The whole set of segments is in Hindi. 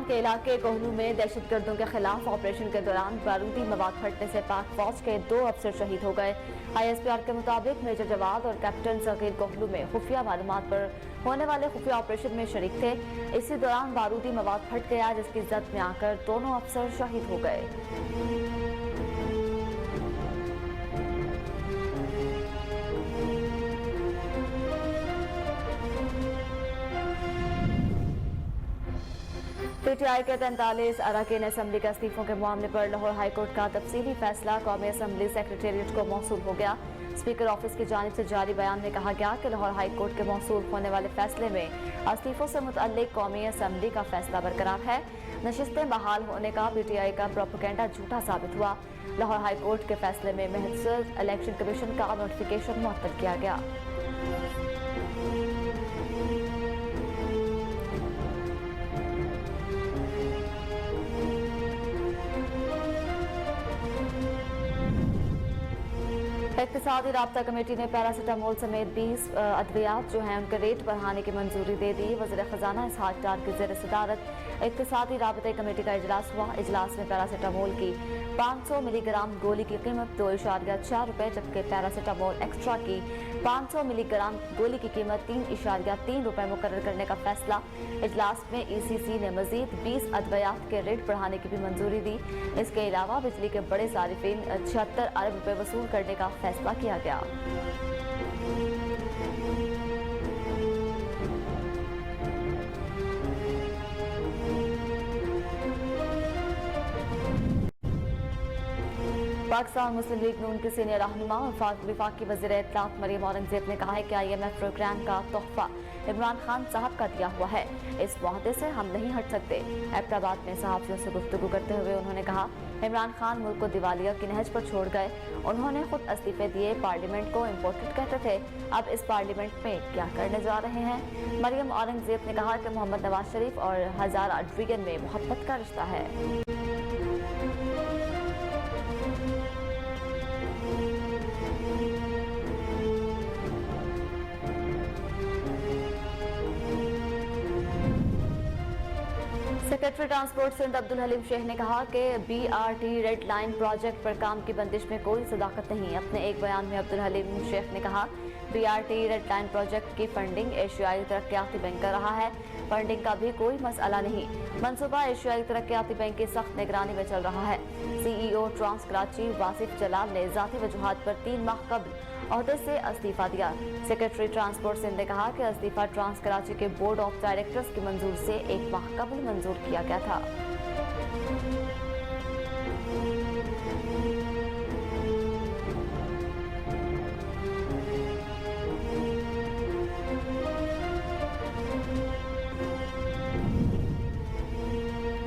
के इलाके कोहलू में दहशतगर्दों के खिलाफ ऑपरेशन के दौरान बारूदी मवाद फटने से पाक फौज के 2 अफसर शहीद हो गए। ISPR के मुताबिक मेजर जवाद और कैप्टन सगीर कोहलू में खुफिया मालूमात पर होने वाले खुफिया ऑपरेशन में शरीक थे। इसी दौरान बारूदी मवाद फट गया, जिसकी जद में आकर दोनों अफसर शहीद हो गए। PTI के 43 अरकान असम्बली के इस्तीफों के मामले पर लाहौर हाईकोर्ट का तफसीली फैसला कौमी असम्बली सेक्रेटेरिएट को मौसूल हो गया। स्पीकर ऑफिस की जानिब से जारी बयान में कहा गया कि लाहौर हाईकोर्ट के मौसूल होने वाले फैसले में इस्तीफों से मुतल्लिक कौमी असम्बली का फैसला बरकरार है। नशिस्तें बहाल होने का PTI का प्रोपेगेंडा झूठा साबित हुआ। लाहौर हाईकोर्ट के फैसले में महसूस इलेक्शन कमीशन का नोटिफिकेशन मुअत्तल किया गया। इक़्तिसादी राब्ता कमेटी ने पैरासिटामोल समेत 20 अद्वियात जो हैं उनके रेट बढ़ाने की मंजूरी दे दी। वज़ीर ख़जाना इसहाक डार की ज़ेर सदारत इक़्तिसादी राब्ता कमेटी का इजलास हुआ। इजलास में पैरासिटामोल की 500 मिलीग्राम गोली की कीमत 2.4 रुपये, जबकि पैरासिटामोल एक्स्ट्रा की 500 मिलीग्राम गोली की कीमत 3.3 रुपये मुकर्रर करने का फैसला। इजलास में ECC ने मजीद 20 अद्वियात के रेट बढ़ाने की भी मंजूरी दी। इसके अलावा बिजली के बड़े सारिफीन 76 अरब रुपये वसूल करने का फैसला किया गया। पाकिस्तान मुस्लिम लीग नून के सीनियर रहनुमा और वफाकी वज़ीर इत्तलात मरियम औरंगज़ेब ने कहा है कि IMF प्रोग्राम का तोहफा इमरान खान साहब का दिया हुआ है। इस वादे से हम नहीं हट सकते। एबटाबाद में सहाफ़ियों से गुफ्तगू करते हुए उन्होंने कहा, इमरान खान मुल्क को दिवालिया की नहज पर छोड़ गए। उन्होंने खुद इस्तीफे दिए, पार्लियामेंट को इम्पोर्टेड कहते थे। अब इस पार्लियामेंट में क्या करने जा रहे हैं? मरियम औरंगज़ेब ने कहा कि मोहम्मद नवाज शरीफ और हज़ारा ड्रीगन में मोहब्बत का रिश्ता है। सेक्रेटरी ट्रांसपोर्ट सिंध अब्दुल हलीम शेख ने कहा कि BRT रेड लाइन प्रोजेक्ट पर काम की बंदिश में कोई सदाकत नहीं। अपने एक बयान में अब्दुल हलीम शेख ने कहा, BRT रेड लाइन प्रोजेक्ट की फंडिंग एशियाई तरक्याती बैंक कर रहा है। फंडिंग का भी कोई मसला नहीं। मनसूबा एशियाई तरक्याती बैंक की सख्त निगरानी में चल रहा है। CEO ट्रांस कराची वासिफ जलाल ने ज़ाती वजूहात पर 3 माह कबल ओहदे से इस्तीफा दिया। सेक्रेटरी ट्रांसपोर्ट सिंध ने कहा कि इस्तीफा ट्रांस कराची के बोर्ड ऑफ डायरेक्टर्स की मंजूर से 1 माह कबल मंजूर किया गया था।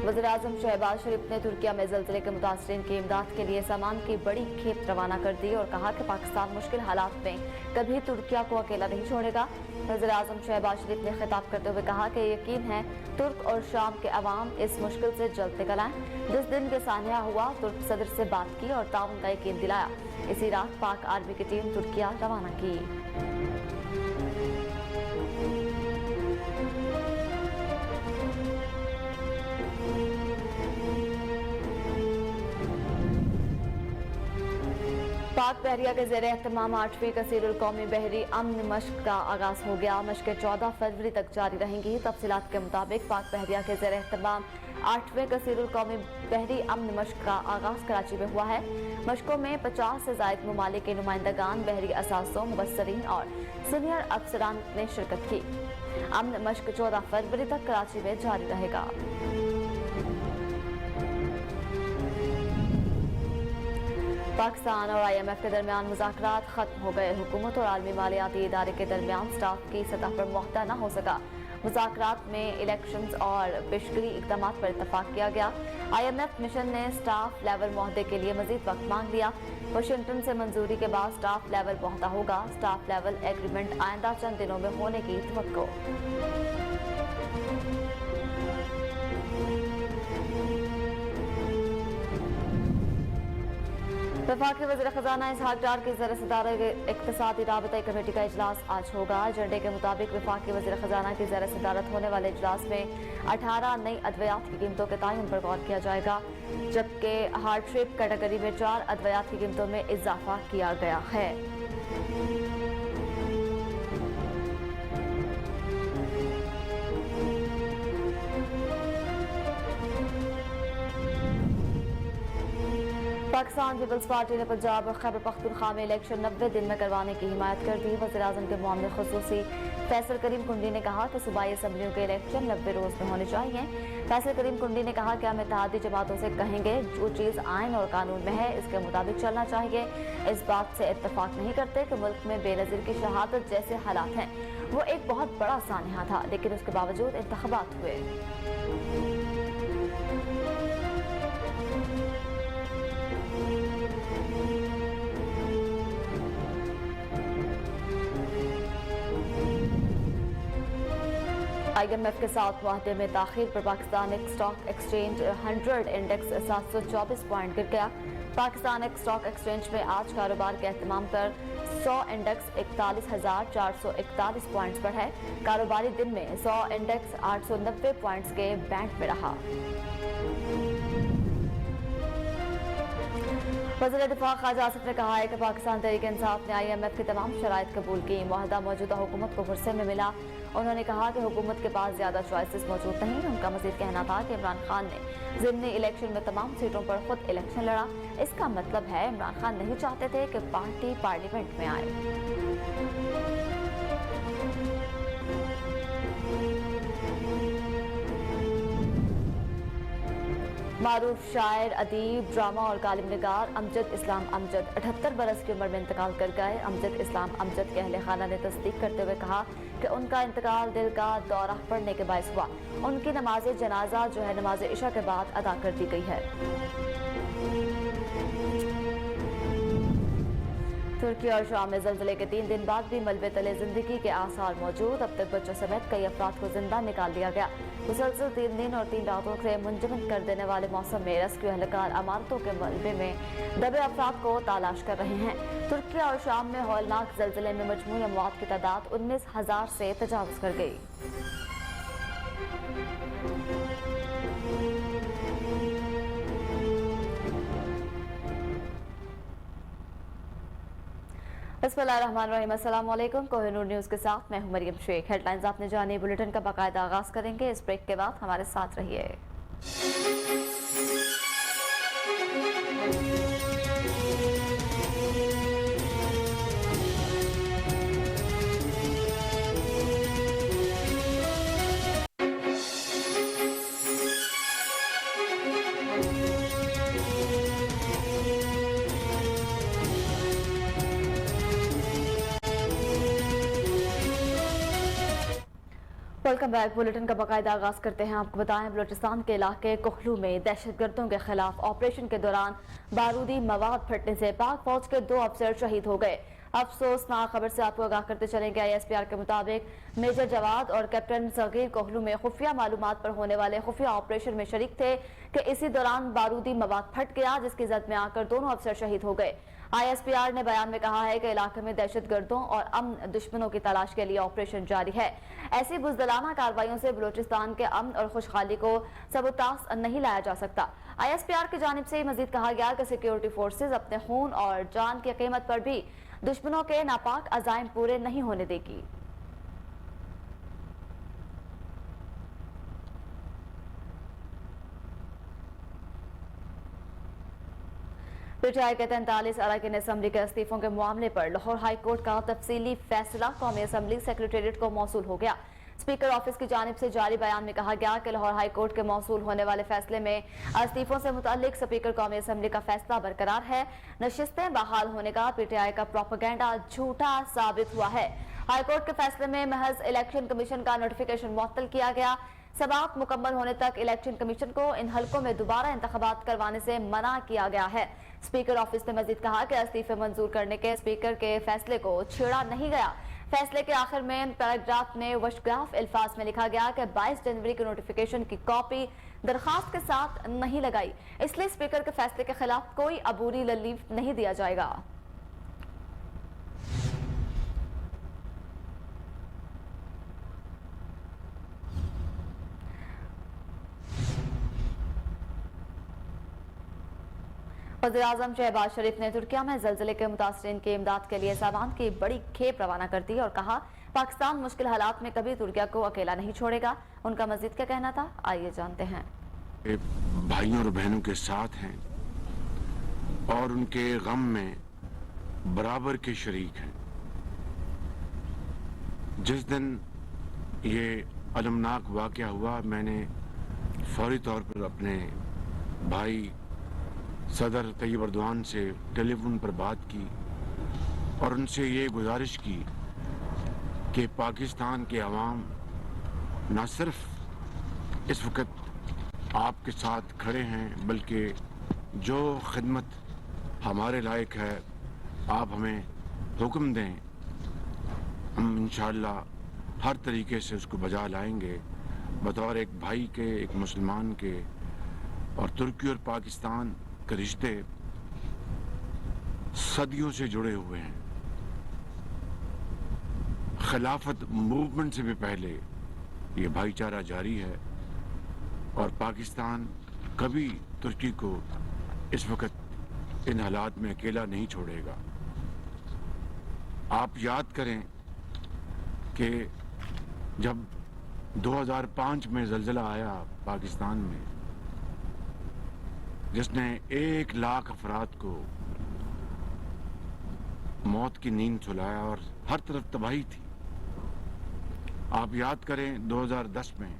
वज़ीर-ए-आज़म शहबाज शरीफ ने तुर्किया में ज़लज़ले के मुतासरीन की इमदाद के लिए सामान की बड़ी खेप रवाना कर दी और कहा कि पाकिस्तान मुश्किल हालात में कभी तुर्किया को अकेला नहीं छोड़ेगा। वज़ीर-ए-आज़म शहबाज शरीफ ने खिताब करते हुए कहा कि यकीन है तुर्क और शाम के अवाम इस मुश्किल से जल्द निकल आए। जिस दिन के सानिया हुआ, तुर्क सदर से बात की और ताउन का यकीन दिलाया। इसी रात पाक आर्मी की टीम तुर्किया रवाना की। पाक बहरिया के ज़ेर एहतमाम 8वीं कसीरुल कौमी बहरी अमन मश्क का आगाज हो गया। मश्कें 14 फरवरी तक जारी रहेंगी। तफसीलात के मुताबिक पाक बहरिया के ज़ेर एहतमाम 8वें कसीरुल कौमी बहरी अमन मश्क का आगाज कराची में हुआ है। मश्कों में 50 से ज़ायद ममालिक के नुमाइंदगान, बहरी असासों, मुबस्सरीन और सीनियर अफसरान ने शिरकत की। अमन मश्क 14 फरवरी तक कराची में जारी रहेगा। पाकिस्तान और IMF के दरमियान मुज़ाकरात खत्म हो गए। हुकूमत और आलमी मालियाती इदारे के दरमियान स्टाफ की सतह पर मुआहदा न हो सका। मुज़ाकरात में इलेक्शंस और पेशगी इक़दामात पर इत्तफाक किया गया। IMF मिशन ने स्टाफ लेवल मुआहदे के लिए मजीद वक्त मांग लिया। वाशिंगटन से मंजूरी के बाद स्टाफ लेवल मुआहदा होगा। स्टाफ लेवल एग्रीमेंट आइंदा चंद दिनों में होने की तवक्को। वफाकी वज़ीर ख़ज़ाना इसहाक डार की ज़र-ए-सदारत इक़्तिसादी राबता कमेटी का इजलास आज होगा। एजेंडे के मुताबिक वफाकी वज़ीर ख़ज़ाना की ज़र-ए-सदारत होने वाले इजलास में 18 नई अद्वियात की कीमतों के तयन पर गौर किया जाएगा, जबकि हार्डशिप कैटेगरी में 4 अद्वियात की कीमतों में इजाफा किया गया है। पाकिस्तान पीपल्स पार्टी ने पंजाब और खैबर पख्तूनख्वा में इलेक्शन 90 दिन में करवाने की हिमायत कर दी। वज़ीर-ए-आज़म के मामले खुसूसी फैसल करीम कुंडी ने कहा कि सूबाई असम्बलियों के इलेक्शन 90 रोज में होने चाहिए। फैसल करीम कुंडी ने कहा कि हम इत्तेहादी जमातों से कहेंगे जो चीज़ आइन और कानून में है इसके मुताबिक चलना चाहिए। इस बात से इत्तफाक नहीं करते कि मुल्क में बेनज़ीर की शहादत जैसे हालात हैं। वो एक बहुत बड़ा सानिया था, लेकिन उसके बावजूद इंतखाबात हुए। IMF के साथ मुआहदे में ताखीर पर Pakistan stock exchange 100 index 724 point गिर गया। पाकिस्तान स्टॉक एक्सचेंज में आज कारोबार के एहतमाम पर 100 इंडेक्स 41,441 पॉइंट्स पर है। कारोबारी दिन में 100 इंडेक्स 890 पॉइंट्स के बैंड में रहा। वज़ीर दिफा ख्वाजा आसिफ ने कहा है कि पाकिस्तान तहरीक इंसाफ ने IMF की तमाम शराइत कबूल की। मुआहदा मौजूदा हुकूमत को फुर्सत में मिला। उन्होंने कहा कि हुकूमत के पास ज्यादा चॉइसेस मौजूद नहीं। उनका मजीद कहना था कि इमरान खान ने ज़िमनी इलेक्शन में तमाम सीटों पर खुद इलेक्शन लड़ा। इसका मतलब है इमरान खान नहीं चाहते थे कि पार्टी पार्लियामेंट में आए। मारूफ शायर, अदीब, ड्रामा और कालिम निगार अमजद इस्लाम अमजद 78 बरस की उम्र में इंतकाल कर गए। अमजद इस्लाम अमजद के अहले खाना ने तस्दीक करते हुए कहा कि उनका इंतकाल दिल का दौरा पड़ने के बायस हुआ। उनकी नमाज जनाजा जो है नमाज इशा के बाद अदा कर दी गई है। तुर्की और शाम में ज़ल्ज़ले के 3 दिन बाद भी मलबे तले जिंदगी के आसार मौजूद। अब तक बच्चों समेत कई अफराद को जिंदा निकाल लिया गया। मुसलसल 3 दिन और 3 रातों से मुंजमद कर देने वाले मौसम में रेस्क्यू एहलकार अमारतों के मलबे में दबे अफराद को तलाश कर रहे हैं। तुर्की और शाम में हौलनाक ज़ल्ज़ले में मजमूई अमवात की तादाद 19,000 से तजावुज कर गई। बिस्मिल्लाहिर्रहमानिर्रहीम। अस्सलाम वालेकुम। कोहिनूर न्यूज़ के साथ मैं हूं मरियम शेख। हेडलाइंस आपने जानी। बुलेटिन का बाकायदा आगाज करेंगे। इस ब्रेक के बाद हमारे साथ रहिए। Welcome back. बुलेटिन का बाकायदा आगाज करते हैं। आपको बताएं बलूचिस्तान के इलाके कोहलू में दहशतगर्दों के खिलाफ ऑपरेशन के दौरान बारूदी मवाद फटने से पाक फौज के 2 अफसर शहीद हो गए। अफसोसनाक खबर से आपको आगाह करते चलेंगे। ISPR के मुताबिक मेजर जवाद और कैप्टन सगीर कोहलू में खुफिया मालूमात पर होने वाले खुफिया ऑपरेशन में शरीक थे कि इसी दौरान बारूदी मवाद फट गया, जिसकी जद में आकर दोनों अफसर शहीद हो गए। ISPR ने बयान में कहा है कि इलाके में दहशतगर्दों और अमन दुश्मनों की तलाश के लिए ऑपरेशन जारी है। ऐसी बुज़दिलाना कार्रवाइयों से बलूचिस्तान के अमन और खुशहाली को सबूतास नहीं लाया जा सकता। ISPR की जानिब से मजीद कहा गया कि सिक्योरिटी फोर्सेज अपने खून और जान की कीमत पर भी दुश्मनों के नापाक अज़ाइम पूरे नहीं होने देगी। PTI के 43 अरकान असम्बली के इस्तीफों के मामले पर लाहौर हाई कोर्ट का तफसीली फैसला कौमी असम्बली सेक्रेटेरिएट को मौसूल हो गया। स्पीकर ऑफिस की जानिब से जारी बयान में कहा गया कि लाहौर हाई कोर्ट के मौसूल होने वाले फैसले में इस्तीफों से मुतालिक स्पीकर कौमी असम्बली का फैसला बरकरार है। नशिस्तें बहाल होने का PTI का प्रोपेगेंडा झूठा साबित हुआ है। हाई कोर्ट के फैसले में महज इलेक्शन कमीशन का नोटिफिकेशन मुअत्तल किया गया। समाअत मुकम्मल होने तक इलेक्शन कमीशन को इन हलकों में दोबारा इंतखाबात करवाने से मना किया गया है। स्पीकर ऑफिस ने मजीद कहा कि इस्तीफे मंजूर करने के स्पीकर के फैसले को छेड़ा नहीं गया। फैसले के आखिर में पैराग्राफ में वशग्राफ अल्फाज में लिखा गया कि 22 जनवरी के नोटिफिकेशन की कॉपी दरखास्त के साथ नहीं लगाई, इसलिए स्पीकर के फैसले के खिलाफ कोई अबूरी रिलीफ नहीं दिया जाएगा। वज़ीर-ए-आज़म शहबाज शरीफ ने तुर्किया में ज़लज़ले के मुतासरीन की इमदाद के लिए सामान की बड़ी खेप रवाना कर दी और कहा पाकिस्तान मुश्किल हालात में कभी तुर्किया को अकेला नहीं छोड़ेगा। उनका मजीद क्या कहना था, आइए जानते हैं। भाइयों और बहनों के साथ हैं और उनके गम में बराबर के शरीक हैं। जिस दिन ये अलमनाक वाक़या हुआ, मैंने फौरी तौर पर अपने भाई सदर तैयब अर्दवान से टेलीफोन पर बात की और उनसे ये गुजारिश की कि पाकिस्तान के अवाम न सिर्फ इस वक्त आपके साथ खड़े हैं, बल्कि जो खिदमत हमारे लायक है आप हमें हुक्म दें, हम इंशाअल्लाह हर तरीके से उसको बजा लाएंगे। बतौर एक भाई के, एक मुसलमान के, और तुर्की और पाकिस्तान के रिश्ते सदियों से जुड़े हुए हैं। खिलाफत मूवमेंट से भी पहले ये भाईचारा जारी है और पाकिस्तान कभी तुर्की को इस वक्त इन हालात में अकेला नहीं छोड़ेगा। आप याद करें कि जब 2005 में ज़लज़ला आया पाकिस्तान में, जिसने 1 लाख अफराद को मौत की नींद सुलाया और हर तरफ तबाही थी। आप याद करें 2010 में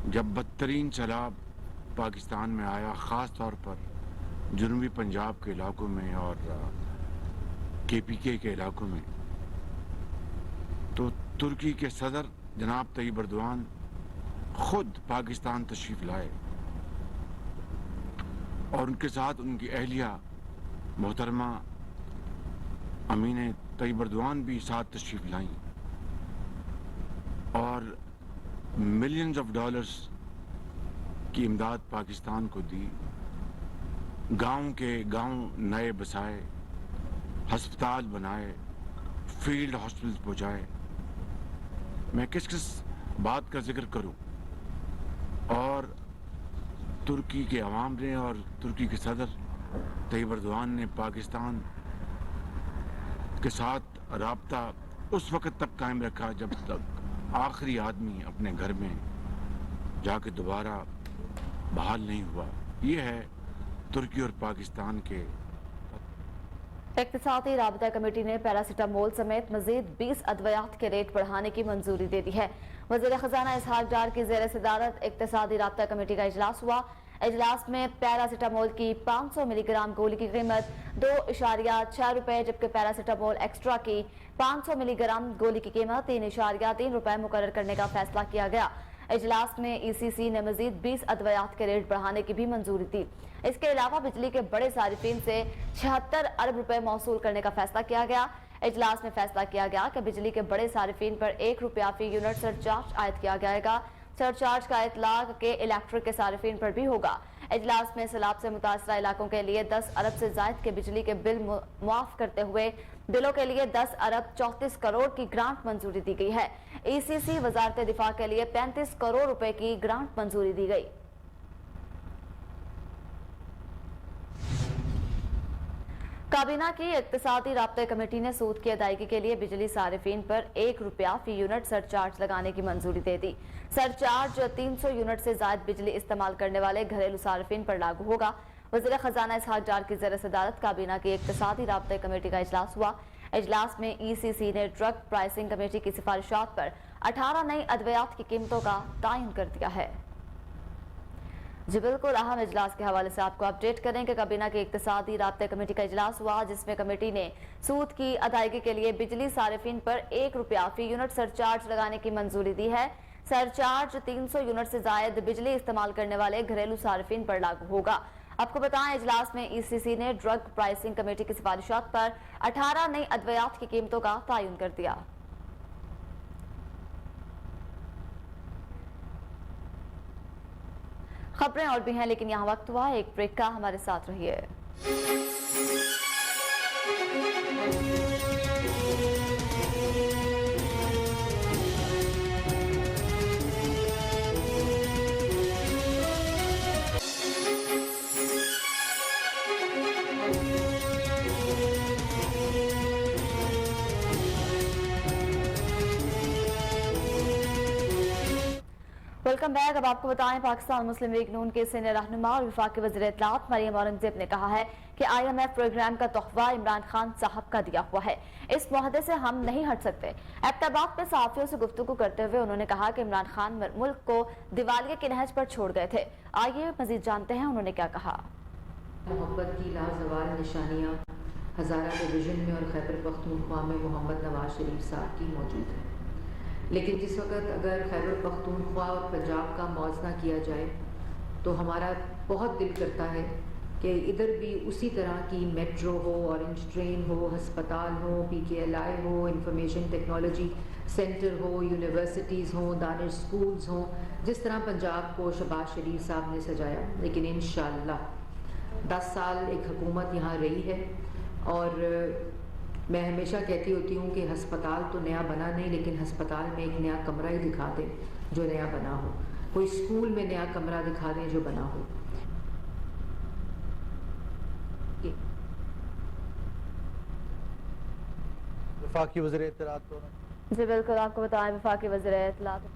जब बदतरीन सैलाब पाकिस्तान में आया, ख़ास तौर पर जनूबी पंजाब के इलाकों में और KPK के इलाकों में, तो तुर्की के सदर जनाब तैयब अर्दवान खुद पाकिस्तान तशरीफ़ लाए और उनके साथ उनकी अहलिया मोहतरमा अमीन तैयब अर्दवान भी साथ तशरीफ़ लाई और मिलियंस ऑफ डॉलर्स की इमदाद पाकिस्तान को दी। गांव के गांव नए बसाए, हस्पताल बनाए, फील्ड हॉस्पिटल्स पहुंचाए। मैं किस किस बात का जिक्र करूं, और तुर्की के अवाम ने और तुर्की के सदर तैयब अर्दवान ने पाकिस्तान के साथ राब्ता उस वक़्त तक कायम रखा जब तक आखिरी आदमी अपने घर में जाके दोबारा बहाल नहीं हुआ। ये है तुर्की और पाकिस्तान के। इक्तिसादी राबता कमेटी ने पैरासिटामोल समेत मजीद 20 अद्वियात के रेट बढ़ाने की मंजूरी दे दी है। वज़ीर ख़जाना इसहाक डार की ज़ेर सदारत इक्तिसादी राबता कमेटी का इजलास हुआ। इजलास में पैरासिटामोल की 500 मिलीग्राम गोली की कीमत 2.6 रुपए, जबकि पैरासिटामोल एक्स्ट्रा की 500 मिलीग्राम गोली की कीमत 3.3 रुपए मुकर्रर करने का फैसला किया गया। इजलास में ECC ने मजीद 20 अद्वियात के रेट बढ़ाने की भी मंजूरी दी। इसके अलावा बिजली के बड़े सारिफीन से 76 अरब रुपए मौसूल करने का फैसला किया गया। इजलास में फैसला किया गया कि बिजली के बड़े सारिफीन पर 1 रुपया फी यूनिट सरचार्ज आयद किया जाएगा। सरचार्ज का इतलाक के इलेक्ट्रिक के सारिफीन पर भी होगा। इजलास में सैलाब से मुतासरा इलाकों के लिए 10 अरब से जायद के बिजली के बिल मुआफ करते हुए बिलों के लिए 10 अरब 34 करोड़ की ग्रांट मंजूरी दी गई है। ECC वजारत दिफा के लिए 35 करोड़ रुपए की ग्रांट मंजूरी दी गई। काबीना की इक्तिसादी राब्ते कमेटी ने सूद की अदायगी के लिए बिजली सारिफीन पर 1 रुपया फी यूनिट सरचार्ज लगाने की मंजूरी दे दी। सरचार्ज 300 यूनिट से ज्यादा बिजली इस्तेमाल करने वाले घरेलू सारिफीन पर लागू होगा। वज़ीर ख़जाना इसहाक डार की ज़ेर सदारत काबीना की इक्तिसादी राब्ते कमेटी का इजलास हुआ। इजलास में ECC ने ड्रग प्राइसिंग कमेटी की सिफारिशात पर 18 नई अद्वियात की कीमतों का तयन कर दिया है। जी बिल्कुल, अहम इजलास के हवाले से आपको अपडेट करें कि काबीना की इक्तिसादी राब्ते कमेटी का इजलास हुआ, जिसमें कमेटी ने सूद की अदायगी के लिए बिजली सारिफीन पर 1 रुपया फी यूनिट सरचार्ज लगाने की मंजूरी दी है। सरचार्ज 300 यूनिट से जायद बिजली इस्तेमाल करने वाले घरेलू सारिफीन पर लागू होगा। आपको बताएं, इजलास में ECC ने ड्रग प्राइसिंग कमेटी की सिफारिशात पर 18 नई अद्वियात की कीमतों का तयन कर दिया। खबरें और भी हैं, लेकिन यहाँ वक्त हुआ एक ब्रेक का। हमारे साथ रहिए। Welcome back. अब आपको बताएं, पाकिस्तान मुस्लिम लीग नून के सीनियर रहनुमा और वफाकी वज़ीर इत्तलात मरियम औरंगजेब ने कहा है कि IMF प्रोग्राम का तोहफा इमरान खान साहब का दिया हुआ है। इस मुहदे से हम नहीं हट सकते। एबटाबाद में सहाफियों से गुफ्तगू करते हुए उन्होंने कहा कि इमरान खान मुल्क को दिवालिये की नहज पर छोड़ गए थे। आइए मजीद जानते हैं उन्होंने क्या कहा। मोहब्बत की लाजवाल निशानियाँ हज़ारा डिवीज़न में और खैबर पख्तूनख्वा में मोहम्मद नवाज शरीफ साहब की मौजूद है, लेकिन जिस वक्त अगर खैबर पख्तूनख्वा और पंजाब का मौजना किया जाए तो हमारा बहुत दिल करता है कि इधर भी उसी तरह की मेट्रो हो, ऑरेंज ट्रेन हो, हस्पताल हो, PKLI हो, इंफॉर्मेशन टेक्नोलॉजी सेंटर हो, यूनिवर्सिटीज़ हो, दानिश स्कूल्स हो, जिस तरह पंजाब को शहबाज शरीफ साहब ने सजाया। लेकिन इंशाअल्लाह 10 साल एक हुकूमत यहाँ रही है और मैं हमेशा कहती होती हूँ कि हस्पताल तो नया बना नहीं, लेकिन हस्पताल में एक नया कमरा ही दिखा दें जो नया बना हो, कोई स्कूल में नया कमरा दिखा दें जो बना हो। वफाकी वज़ीर इत्तलात जी बिल्कुल, आपको बताएं वफाकी वज़ीर इत्तलात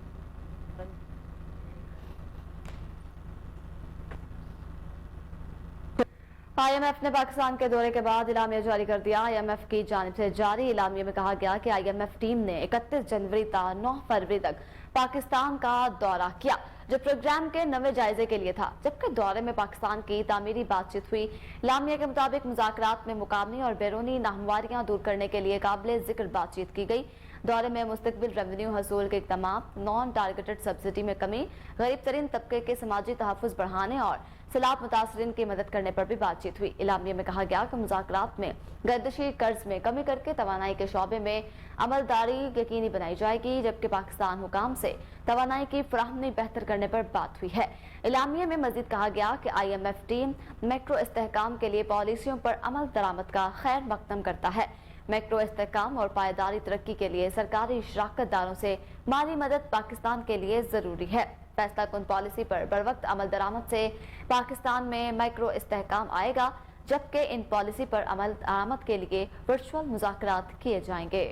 IMF ने पाकिस्तान के दौरे के बाद इलामिया जारी कर दिया। IMF की जानिब से जारी इलामिया में कहा गया कि IMF टीम ने 31 जनवरी से 9 फरवरी तक पाकिस्तान का दौरा किया, जो प्रोग्राम के नवे जायजे के लिए था। जबकि दौरे में पाकिस्तान की तामीरी बातचीत हुई। इलामिया के मुताबिक मुज़ाकरात में मुकामी और बैरूनी नाहमवारियां दूर करने के लिए काबिल जिक्र बातचीत की गई। दौरे में मुस्तकबिल रेवेन्यू हसूल के इक़दाम, नॉन टारगेटेड सब्सिडी में कमी, गरीब तरीन तबके के समाजी तहफ़्फ़ुज़ बढ़ाने और सैलाब मुतासरीन की मदद करने पर भी बातचीत हुई। इलामिया में कहा गया कि मुज़ाकरात में गर्दिशी कर्ज में कमी करके तवानाई के शोबे में अमलदारी यकीनी बनाई जाएगी, जबकि पाकिस्तान हुकाम से तवानाई की फराहमी बेहतर करने पर बात हुई है। इलामिया में मजीद कहा गया कि IMF टीम मैक्रो इस्तेहकाम के लिए पॉलिसियों पर अमल दरामद का खैर मकदम करता है। मैक्रो इस्तेहकाम और पायदारी तरक्की के लिए सरकारी शराकत दारों से माली मदद पाकिस्तान के लिए जरूरी है। फैसला कुन पॉलिसी पर बरवक्त अमल दरामद से पाकिस्तान में माइक्रो इस्तेहकाम आएगा, जबकि इन पॉलिसी पर अमल दरामद के लिए वर्चुअल मुज़ाकरात किए जाएंगे।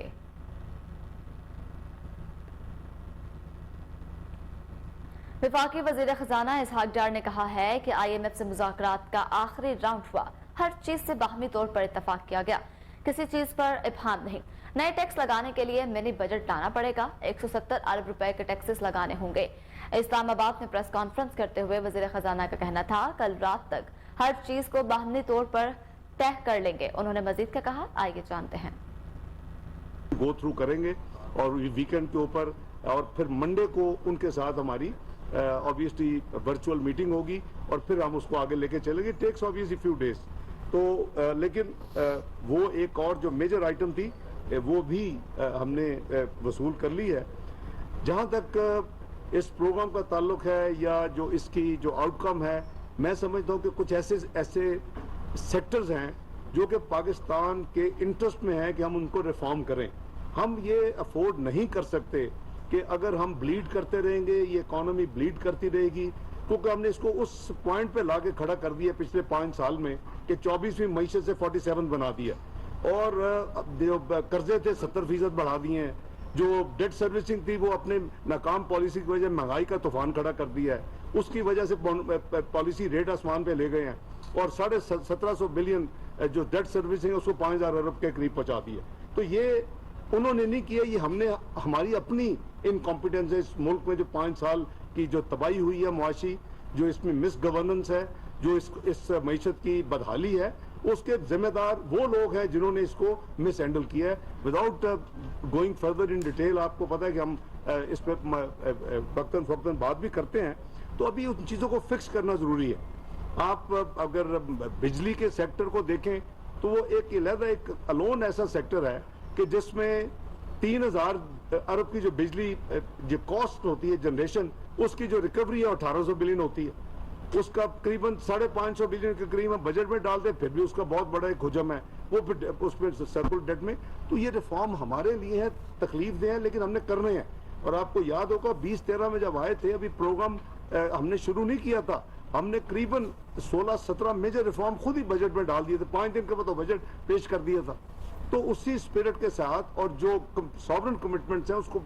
वफाकी वज़ीर खजाना इसहाक डार ने कहा है कि IMF से मुज़ाकरात का आखिरी राउंड हुआ। हर चीज से बाहमी तौर पर इत्तफाक किया गया, किसी चीज पर इब्हाम नहीं। नए टैक्स लगाने के लिए मिनी बजट लाना पड़ेगा। 170 अरब रुपए के टैक्सेस लगाने होंगे। इस्लामाबाद में प्रेस कॉन्फ्रेंस करते हुए वज़ीर खजाना का कहना था, कल रात तक हर चीज को बाहमी तौर पर तय कर लेंगे। उन्होंने मजीद क्या कहा, आइए जानते हैं। गो थ्रू करेंगे और वीकेंड के ऊपर, और फिर मंडे को उनके साथ हमारी ऑब्वियसली वर्चुअल मीटिंग होगी और फिर हम उसको आगे लेके चलेंगे। टेक्स ऑब्वियसली फ्यू डेज तो लेकिन वो एक और जो मेजर आइटम थी वो भी हमने वसूल कर ली है। जहां तक इस प्रोग्राम का ताल्लुक है या जो इसकी जो आउटकम है, मैं समझता हूं कि कुछ ऐसे सेक्टर्स हैं जो कि पाकिस्तान के इंटरेस्ट में है कि हम उनको रिफॉर्म करें। हम ये अफोर्ड नहीं कर सकते कि अगर हम ब्लीड करते रहेंगे, ये इकोनॉमी ब्लीड करती रहेगी, क्योंकि हमने इसको उस पॉइंट पे लाके खड़ा कर दिया पिछले 5 साल में कि 24वीं मईशत से 47 बना दिया, और जो कर्जे थे 70% बढ़ा दिए हैं। जो डेट सर्विसिंग थी वो अपने नाकाम पॉलिसी की वजह महंगाई का तूफान खड़ा कर दिया है, उसकी वजह से पॉलिसी रेट आसमान पे ले गए हैं, और 1750 बिलियन जो डेट सर्विसिंग है उसको 5000 अरब के करीब पहुंचा दिया। तो ये उन्होंने नहीं किया, ये हमने हमारी अपनी इनकॉम्पिटेंस है। इस मुल्क में जो 5 साल की जो तबाही हुई है मुआशी, जो इसमें मिस गवर्नेंस है, जो इस मईशत की बदहाली है, उसके जिम्मेदार वो लोग हैं जिन्होंने इसको मिस हैंडल किया है। Without going further in detail, आपको पता है कि हम इस पर वक्तन फक्तन बात भी करते हैं, तो अभी उन चीज़ों को फिक्स करना ज़रूरी है। आप अगर बिजली के सेक्टर को देखें तो वो एक अलोन ऐसा सेक्टर है कि जिसमें 3000 अरब की जो बिजली जो कॉस्ट होती है जनरेशन, उसकी जो रिकवरी है 1800 बिलियन होती है। उसका करीबन 550 बिलियन के करीब हम बजट में डालते, फिर भी उसका बहुत बड़ा एक हुजम है वो फिर उसमें सर्कुलर डेट में। तो ये रिफॉर्म हमारे लिए है, तकलीफ दे हैं, लेकिन हमने करने हैं। और आपको याद होगा 2013 में जब आए थे, अभी प्रोग्राम हमने शुरू नहीं किया था, हमने करीबन 16-17 मेजर रिफॉर्म खुद ही बजट में डाल दिए थे, 5 दिन के बाद बजट पेश कर दिया था। तो उसी स्पिरिट के साथ और जो सॉवरेन कमिटमेंट्स हैं उसको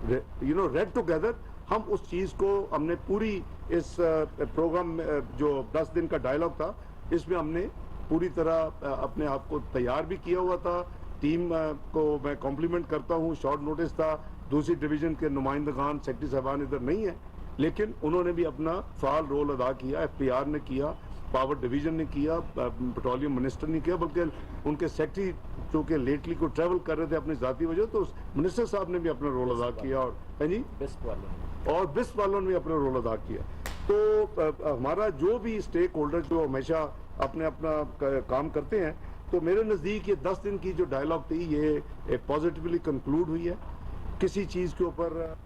रेड टुगेदर हम उस चीज को हमने पूरी इस प्रोग्राम जो 10 दिन का डायलॉग था, इसमें हमने पूरी तरह अपने आप को तैयार भी किया हुआ था। टीम को मैं कॉम्प्लीमेंट करता हूँ, शॉर्ट नोटिस था, दूसरी डिवीजन के नुमाइंदगान सेक्रेटरी साहबान इधर नहीं है, लेकिन उन्होंने भी अपना फाल रोल अदा किया। FPR ने किया, पावर डिवीजन ने किया, पेट्रोलियम मिनिस्टर ने किया, बल्कि उनके सेक्रेटरी जो कि लेटली को ट्रैवल कर रहे थे अपनी जाती वजह, तो मिनिस्टर साहब ने भी अपना रोल अदा किया। और जी बिस्ट वालों ने भी अपना रोल अदा किया। तो हमारा जो भी स्टेक होल्डर जो हमेशा अपने अपना काम करते हैं, तो मेरे नज़दीक ये 10 दिन की जो डायलॉग थी ये पॉजिटिवली कंक्लूड हुई है। किसी चीज़ के ऊपर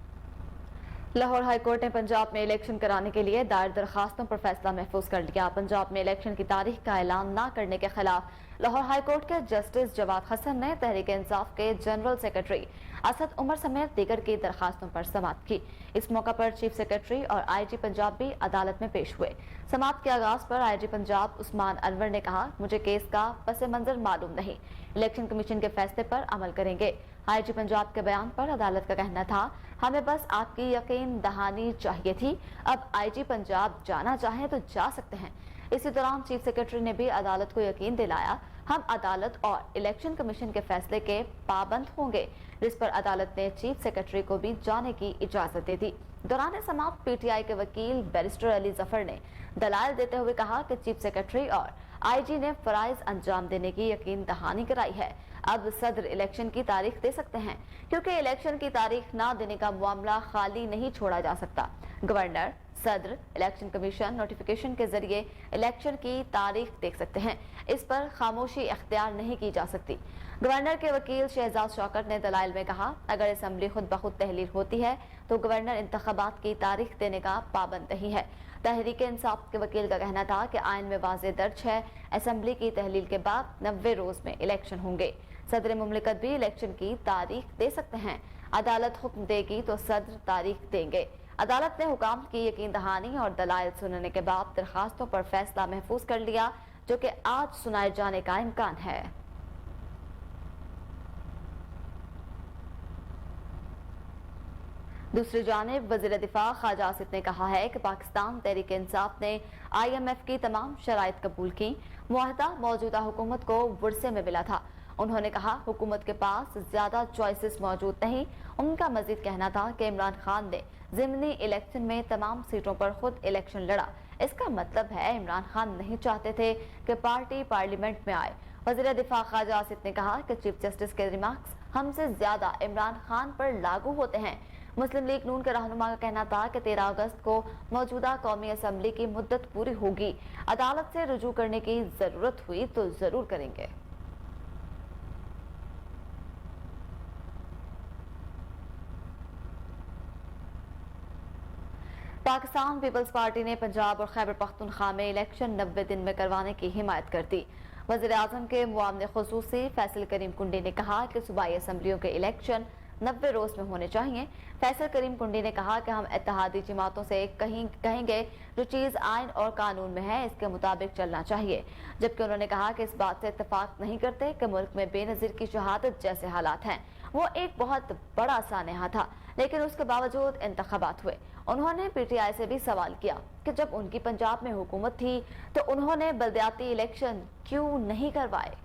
लाहौर हाईकोर्ट ने पंजाब में इलेक्शन कराने के लिए दायर दरखास्तों पर फैसला महफूज कर लिया। पंजाब में इलेक्शन की तारीख का ऐलान न करने के खिलाफ लाहौर हाईकोर्ट के जस्टिस जवाद हसन ने तहरीक इंसाफ के जनरल सेक्रेटरी असद उमर समेत दीगर की दरखास्तों पर समाअत की। इस मौका पर चीफ सेक्रेटरी और IG पंजाब भी अदालत में पेश हुए। समाअत के आगाज पर IG पंजाब उस्मान अनवर ने कहा, मुझे केस का पस मंजर मालूम नहीं, इलेक्शन कमीशन के फैसले पर अमल करेंगे। IG पंजाब के बयान पर अदालत का कहना था, हमें बस आपकी यकीन दहानी चाहिए थी, अब IG पंजाब जाना चाहें तो जा सकते हैं। इसी दौरान चीफ सेक्रेटरी ने भी अदालत को यकीन दिलाया, हम अदालत और इलेक्शन कमीशन के फैसले के पाबंद होंगे, जिस पर अदालत ने चीफ सेक्रेटरी को भी जाने की इजाजत दे दी। दौरान समाप्त PTI के वकील बैरिस्टर अली जफर ने दलाल देते हुए कहा कि चीफ सेक्रेटरी और IG ने फराइज अंजाम देने की यकीन दहानी कराई है। अब सदर इलेक्शन की तारीख दे सकते हैं, क्योंकि इलेक्शन की तारीख ना देने का मामला खाली नहीं छोड़ा जा सकता। गवर्नर, सदर, इलेक्शन कमीशन नोटिफिकेशन के जरिए इलेक्शन की तारीख देख सकते हैं, इस पर खामोशी इख्तियार नहीं की जा सकती। गवर्नर के वकील शहजाद शौकत ने दलाइल में कहा, अगर असम्बली खुद ब खुद तहलील होती है तो गवर्नर इंतखाबात की तारीख देने का पाबंद नहीं है। तहरीक इंसाफ के वकील का कहना था कि आइन में वाज़ेह दर्ज है, असम्बली की तहलील के बाद 90 रोज में इलेक्शन होंगे। सदर मुमलिकत भी इलेक्शन की तारीख दे सकते हैं, अदालत हुक्म देगी तो सदर तारीख देंगे। अदालत ने हुकाम की यकीन दहानी और दलाइल सुनने के बाद दरखास्तों पर फैसला महफूज कर लिया, जो कि आज सुनाए जाने का इम्कान है। दूसरी जानिब वज़ीर दिफा ख्वाजा आसिफ ने कहा है कि पाकिस्तान तहरीक इंसाफ ने IMF की तमाम शराइत कबूल की, मुआहदा मौजूदा हुकूमत को वुरसे में मिला था। उन्होंने कहा, हुकूमत के पास ज्यादा चॉइसेस मौजूद नहीं। उनका मजीद कहना था कि इमरान खान ने ज़िमनी इलेक्शन में तमाम सीटों पर खुद इलेक्शन लड़ा। इसका मतलब है इमरान खान नहीं चाहते थे कि पार्टी पार्लियामेंट में आए। वज़ीर दिफा ख्वाजा आसिफ ने कहा कि चीफ जस्टिस के रिमार्क्स हमसे ज्यादा इमरान खान पर लागू होते हैं। मुस्लिम लीग नून के रहनुमा का कहना था कि 13 अगस्त को मौजूदा कौमी असम्बली की मुद्दत पूरी होगी, अदालत से रुजू करने की जरूरत हुई तो जरूर करेंगे। पाकिस्तान पीपल्स पार्टी ने पंजाब और खैबर पख्तूनख्वा में इलेक्शन 90 दिन में करवाने की हिमायत कर दी। वज़ीर आज़म के मुआवने खुसूसी फैसल करीम कुंडी ने कहा कि सूबाई असम्बलियों के इलेक्शन 90 रोज में होने चाहिए। फैसल करीम कुंडी ने कहा कि हम इत्तेहादी जमातों से कहेंगे जो चीज़ आइन और कानून में है इसके मुताबिक चलना चाहिए, जबकि उन्होंने कहा कि इस बात से इत्तेफाक नहीं करते कि मुल्क में बेनज़ीर की शहादत जैसे हालात हैं। वो एक बहुत बड़ा सानेहा था, लेकिन उसके बावजूद इंतखाबात हुए। उन्होंने PTI से भी सवाल किया कि जब उनकी पंजाब में हुकूमत थी तो उन्होंने बलदियाती इलेक्शन क्यों नहीं करवाए।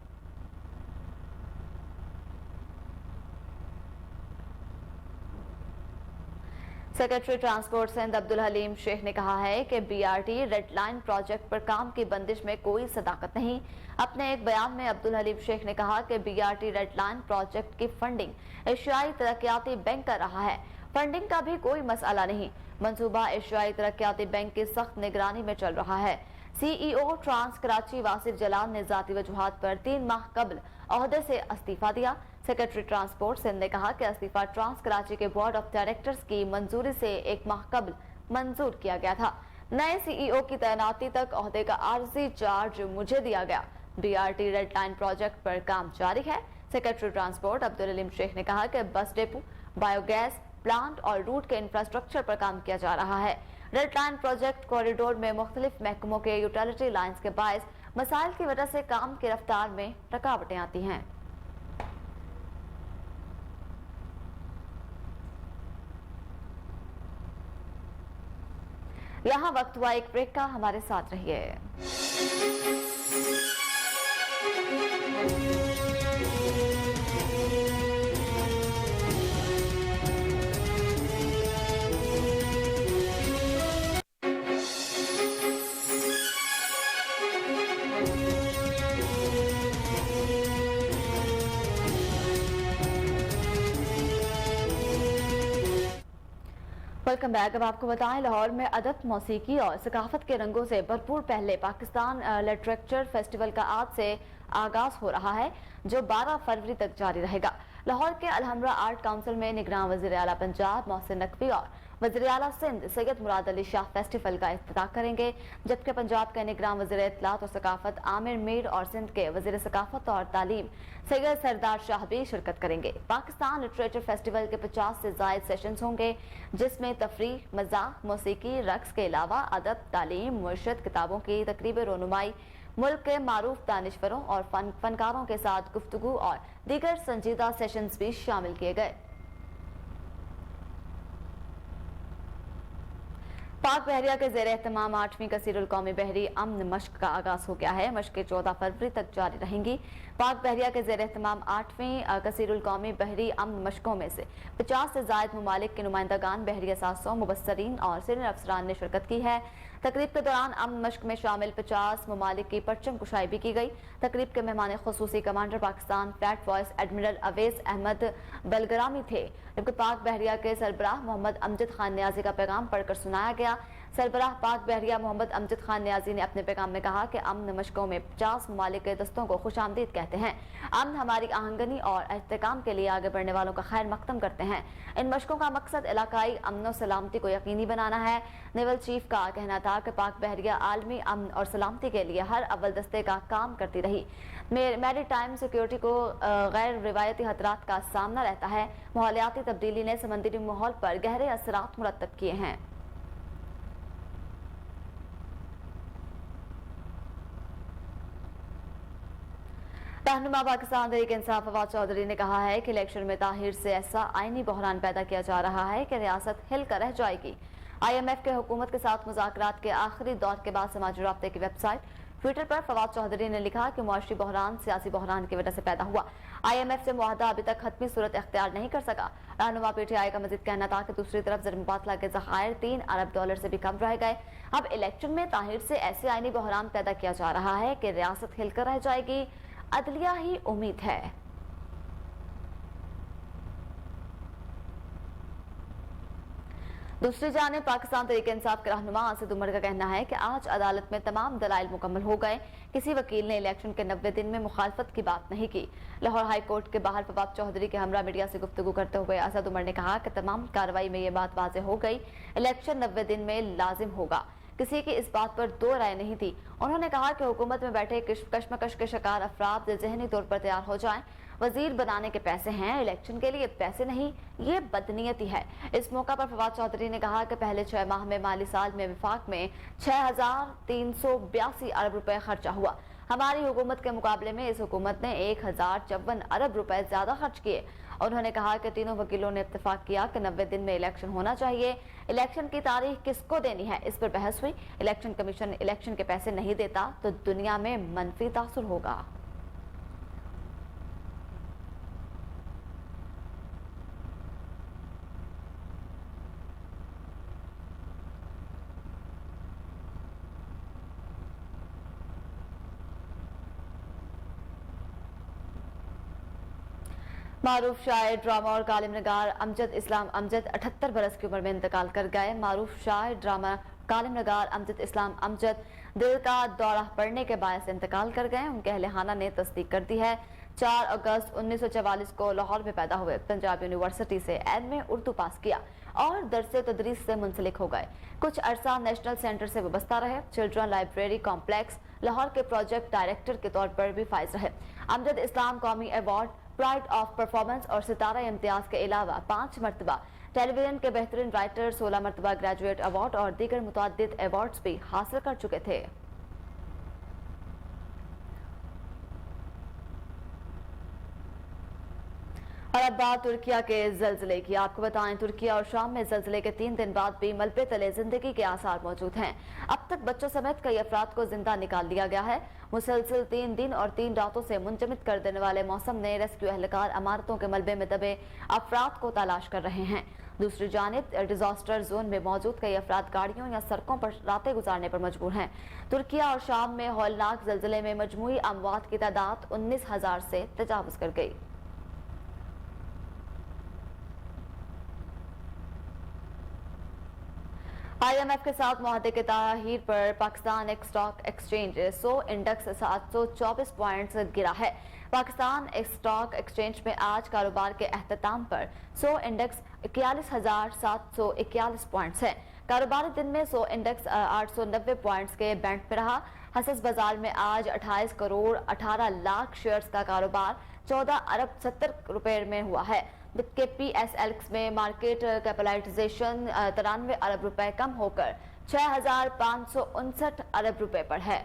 सेक्रेटरी ट्रांसपोर्ट सिंध अब्दुल हलीम शेख ने कहा है कि BRT रेड लाइन प्रोजेक्ट पर काम की बंदिश में कोई सदाकत नहीं। अपने एक बयान में अब्दुल हलीम शेख ने कहा कि BRT रेड लाइन प्रोजेक्ट की फंडिंग एशियाई तरक्याती बैंक कर रहा है। फंडिंग का भी कोई मसला नहीं, मंसूबा एशियाई तरक्याती बैंक की सख्त निगरानी में चल रहा है। CEO ट्रांस कराची वासिफ जलाल ने जाती वजूहात पर 3 माह कबल ओहदे से इस्तीफा दिया। सेक्रेटरी ट्रांसपोर्ट सिंध ने कहा कि इस्तीफा ट्रांस कराची के बोर्ड ऑफ डायरेक्टर्स की मंजूरी से 1 माह कबल मंजूर किया गया था। नए सीईओ की तैनाती तक ओहदे का आर्जी चार्ज मुझे दिया गया। बीआरटी रेड लाइन प्रोजेक्ट पर काम जारी है। सेक्रेटरी ट्रांसपोर्ट अब्दुल हलीम शेख ने कहा कि बस डेपो, बायोगैस प्लांट और रूट के इंफ्रास्ट्रक्चर पर काम किया जा रहा है। रेड लाइन प्रोजेक्ट कॉरिडोर में मुख्तलिफ महकमों के यूटिलिटी लाइन्स के बायस मसाइल की वजह से काम की रफ्तार में रुकावटें आती हैं। यहाँ वक्त हुआ एक ब्रेक का, हमारे साथ रहिए। Welcome back. अब आपको बताएं, लाहौर में अदब, मौसीकी और सकाफत के रंगों से भरपूर पहले पाकिस्तान लिटरेचर फेस्टिवल का आज से आगाज हो रहा है, जो 12 फरवरी तक जारी रहेगा। लाहौर के अलहमरा आर्ट काउंसिल में निगरान वज़ीर आला पंजाब मोहसिन नकवी और वज़ीर आला सिंध सैयद मुराद अली शाह फेस्टिवल का इफ्तिताह करेंगे, जबकि पंजाब के निगरान वज़ीर इत्तलात और सकाफत आमिर मीर और सिंध के वज़ीर सकाफत और तालीम सैयद सरदार शाह भी शिरकत करेंगे। पाकिस्तान लिटरेचर फेस्टिवल के 50 से ज़ायद सेशंस होंगे, जिसमें तफरीह, मज़ाक, मौसीकी, रक्स के अलावा अदब, तालीम, मुर्शद, किताबों की तकरीब रोनुमाई, मुल्क के मारूफ दानिश्वरों और फनकारों के साथ गुफ्तगू और दीगर संजीदा सेशंस भी शामिल किए गए। पाक बहरिया के ज़ेर एहतमाम 8वीं कसीरुल कौमी बहरी अमन मश्क का आगाज हो गया है। मश्कें 14 फरवरी तक जारी रहेंगी। पाक बहरिया के ज़ेर एहतमाम 8वीं कसीरुल कौमी बहरी अमन मश्कों में से 50 से ज़ायद ममालिक के नुमाइंदगान, बहरी असासों, मुबस्सरीन और सीनियर अफसरान ने शिरकत की है। तकरीब के दौरान अमन मश्क में शामिल 50 ममालिक की परचम कुशाई भी की गई। तकरीब के मेहमान खुसूसी commander Pakistan fleet vice admiral Awais Ahmed Bilgrami थे, जबकि पाक बहरिया के सरबराह मोहम्मद अमजद खान न्याजी का पैगाम पढ़कर सुनाया गया। सरबराह पाक बहरिया मोहम्मद अमजद खान न्याजी ने अपने पैगाम में कहा कि अमन मशकों में 50 ममालिक के दस्तों को खुशामदीद कहते हैं। अमन हमारी आहंगनी और इस्तेकाम के लिए आगे बढ़ने वालों का खैर मकदम करते हैं। इन मशकों का मकसद इलाकाई अमन और सलामती को यकीनी बनाना है। नेवल चीफ का कहना था कि पाक बहरिया आलमी अमन और सलामती के लिए हर अव्वल दस्ते का काम करती रही। मैरी टाइम सिक्योरिटी को गैर रिवायती खतरात का सामना रहता है। माहौलियाती तब्दीली ने समंदरी माहौल पर गहरे असरात मुरतब किए हैं। रहनुमा पाकिस्तान तहरीक इंसाफ फवाद चौधरी ने कहा है कि इलेक्शन में ताहिर से ऐसा आईनी बहरान पैदा किया जा रहा है कि रियासत हिल कर रह जाएगी। IMF के हुकूमत के साथ मुज़ाकरात के आखिरी दौर के बाद समाजी राब्ते की वेबसाइट ट्विटर पर फवाद चौधरी ने लिखा कि मुआशी बहरान सियासी बहरान की वजह से पैदा हुआ। IMF से मुआहदा अभी तक हतमी सूरत इख्तियार नहीं कर सका। रहनुमा PTI का मजीद कहना था कि दूसरी तरफ ज़र मुबादला के ज़खायर $3 अरब से भी कम रह गए। अब इलेक्शन में ताहिर से ऐसे आईनी बहरान पैदा किया जा रहा है कि रियासत हिल कर रह जाएगी। अदलिया ही उम्मीद है। दूसरी जानिब पाकिस्तान तहरीक इंसाफ के रहनुमा आसिद उमर का कहना है कि आज अदालत में तमाम दलाइल मुकम्मल हो गए। किसी वकील ने इलेक्शन के 90 दिन में मुखालफत की बात नहीं की। लाहौर हाई कोर्ट के बाहर फवाद चौधरी के हमरा मीडिया से गुफ्तगू करते हुए आसिद उमर ने कहा कि तमाम कार्रवाई में ये बात वाज़ेह हो गई, इलेक्शन 90 दिन में लाजिम होगा। किसी की इस बात पर दो राय नहीं थी। उन्होंने कहा कि हुकूमत में बैठे कश्मकश के शिकार अफराद ज़हनी तौर पर तैयार हो जाएं। वजीर बनाने के पैसे हैं, इलेक्शन के लिए पैसे नहीं, ये बदनीयती है। इस मौका पर फवाद चौधरी ने कहा कि पहले 6 माह में माली साल में विफाक में 6,382 अरब रुपए खर्चा हुआ। हमारी हुकूमत के मुकाबले में इस हुकूमत ने 1,054 अरब रुपए ज्यादा खर्च किए। उन्होंने कहा कि तीनों वकीलों ने इत्तेफाक किया कि 90 दिन में इलेक्शन होना चाहिए। इलेक्शन की तारीख किसको देनी है, इस पर बहस हुई। इलेक्शन कमीशन इलेक्शन के पैसे नहीं देता तो दुनिया में मनफी तासुर होगा। मारूफ शायर, ड्रामा और कालिम नगार अमजद इस्लाम अमजद 78 बरस की उम्र में इंतकाल कर गए। मारूफ शायर, ड्रामा, कालिम नगार अमजद इस्लाम अमजद दिल का दौरा पड़ने के बायस इंतकाल कर गए। उनके अहले खाना ने तस्दीक कर दी है। 4 अगस्त 1944 को लाहौर में पैदा हुए। पंजाब यूनिवर्सिटी से एमए उर्दू पास किया और दरसे तदरीस से मुंसलिक हो गए। कुछ अरसा नेशनल सेंटर से वाबस्ता रहे। चिल्ड्रन लाइब्रेरी कॉम्प्लेक्स लाहौर के प्रोजेक्ट डायरेक्टर के तौर पर भी फाइज रहे। अमजद इस्लाम कौमी अवार्ड, प्राइड ऑफ परफॉर्मेंस और सितारा इम्तियाज के अलावा 5 मरतबा टेलीविजन के बेहतरीन राइटर, 16 मरतबा ग्रेजुएट अवार्ड और दीगर मुतअद्दिद अवार्ड्स भी हासिल कर चुके थे। और अब बात तुर्किया के जल्जले की। आपको बताएं, तुर्किया और शाम में जल्जले के 3 दिन बाद भी मलबे तले जिंदगी के आसार मौजूद हैं। अब तक बच्चों समेत कई अफराद को जिंदा निकाल लिया गया है। मुसलसल 3 दिन और 3 रातों से मुंजमद कर देने वाले मौसम ने रेस्क्यू एहलकार इमारतों के मलबे में दबे अफराद को तलाश कर रहे हैं। दूसरी जानिब डिजास्टर जोन में मौजूद कई अफराद गाड़ियों या सड़कों पर रातें गुजारने पर मजबूर हैं। तुर्किया और शाम में हौलनाक जल्जले में मजमूई अमवात की तादाद 19,000 से तजावुज कर गई। IMF के साथ मुआहदे के ताहीर पर Pakistan stock exchange 100 index 724 points गिरा है। पाकिस्तान स्टॉक एक्सचेंज में आज कारोबार के अख्ताम पर 100 इंडेक्स 41,741 पॉइंट्स है। कारोबारी दिन में 100 इंडेक्स 890 पॉइंट्स के बैंड में रहा। हसस बाजार में आज 28 करोड़ 18 लाख शेयर्स का कारोबार 14 अरब 70 रुपए में हुआ है, जबकि PSLX में मार्केट कैपिटलाइजेशन 93 अरब रुपए कम होकर 6,559 अरब रुपए पर है।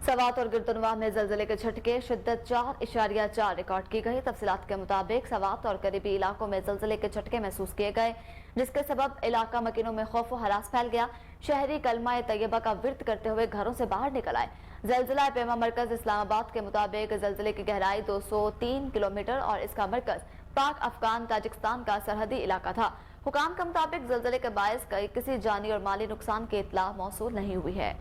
सवात और गिरदनवाह में जल्जले के झटके, शिद्दत 4.4 रिकॉर्ड की गई। तफसीलात के मुताबिक सवात और करीबी इलाकों में जल्जले के झटके महसूस किए गए, जिसके सबब इलाका मकीनों में खौफ व हरास फैल गया। शहरी कलमा तैयबा का विर्द करते हुए घरों से बाहर निकल आए। जल्जला पैमा मरकज इस्लामाबाद के मुताबिक जल्जले की गहराई 203 किलोमीटर और इसका मरकज पाक अफगान ताजिकिस्तान का सरहदी इलाका था। हुकाम के मुताबिक जल्जले के बायस किसी जानी और माली नुकसान की इतला मौसूल नहीं हुई है।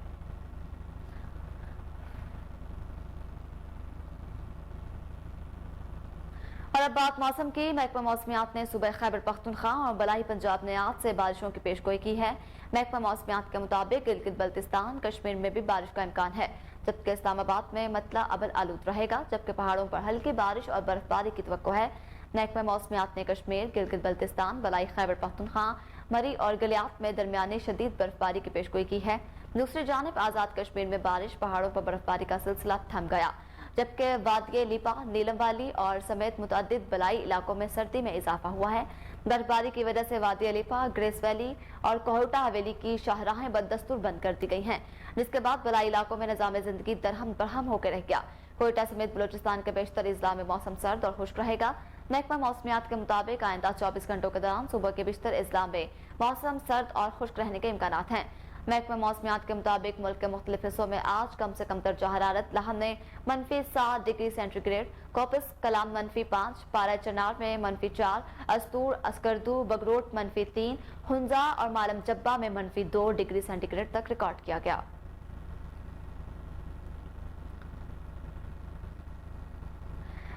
और अब बात मौसम की। महकमा मौसमियात ने सूबे खैबर पख्तूनख्वा और बलाई पंजाब ने आज से बारिशों की पेशगोई की है। महकमा मौसमियात के मुताबिक गिलगित बल्तिस्तान कश्मीर में भी बारिश का इम्कान है, जबकि इस्लामाबाद में मतला अबल आलूद रहेगा, जबकि पहाड़ों पर हल्की बारिश और बर्फबारी की तवक्को है। महकमा मौसमियात ने कश्मीर, गिलगित बल्तिस्तान, बलाई खैबर पख्तूनख्वा, मरी और गलियात में दरमियानी शदीद बर्फबारी की पेशगोई की है। दूसरी जानिब आज़ाद कश्मीर में बारिश, पहाड़ों पर बर्फबारी का सिलसिला थम गया, जबकि वादिये लिपा, नीलम वाली और समेत मुतअद्दिद बलाई इलाकों में सर्दी में इजाफा हुआ है। बर्फबारी की वजह से वादिये लिपा, ग्रेस वैली और कोहटा हवेली की शाहराहें बदस्तूर बंद कर दी गई हैं, जिसके बाद बलाई इलाकों में निजाम जिंदगी दरहम बरहम होकर रह गया। कोयटा समेत बलोचिस्तान के बेशतर इजला में मौसम सर्द और खुश्क रहेगा। महकमा मौसमियात के मुताबिक आइंदा 24 घंटों के दौरान सुबह के बेशतर इजला में मौसम सर्द और खुश्क रहने के इम्कानात हैं। महकमा मौसमियात के मुताबिक मुल्क के मुख्तलिफ हिस्सों में आज कम से कम दर्जा हरारत लाहम में -7 डिग्री सेंटीग्रेड, कोपिस कलाम -5, पारा चनार में -4, अस्तूर, अस्करदू, बगरोट -3, हुंजा और मालम जब्बा में -2 डिग्री सेंटीग्रेड तक रिकॉर्ड किया गया।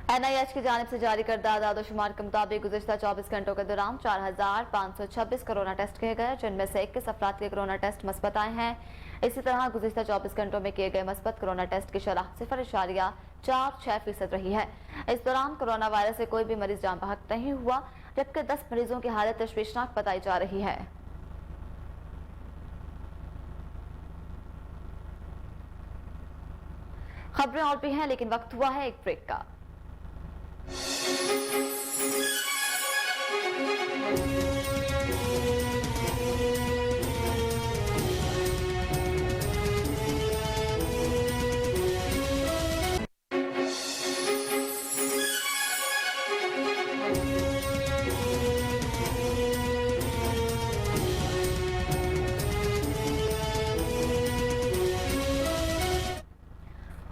NIH की जानिब से जारी करदा आदादोशुमार के मुताबिक गुज़िश्ता 24 घंटों के दौरान 4,526 कोरोना टेस्ट किए गए, जिनमें से 21 अफराद के कोरोना टेस्ट मस्बत आए हैं। इसी तरह गुज़िश्ता 24 घंटों में किए गए मस्बत कोरोना टेस्ट की शरह 0.46% रही है। इस दौरान कोरोना वायरस से कोई भी मरीज जान बहक नहीं हुआ, जबकि 10 मरीजों की हालत तशवीशनाक बताई जा रही है। खबरें और भी हैं, लेकिन वक्त हुआ है एक ब्रेक का।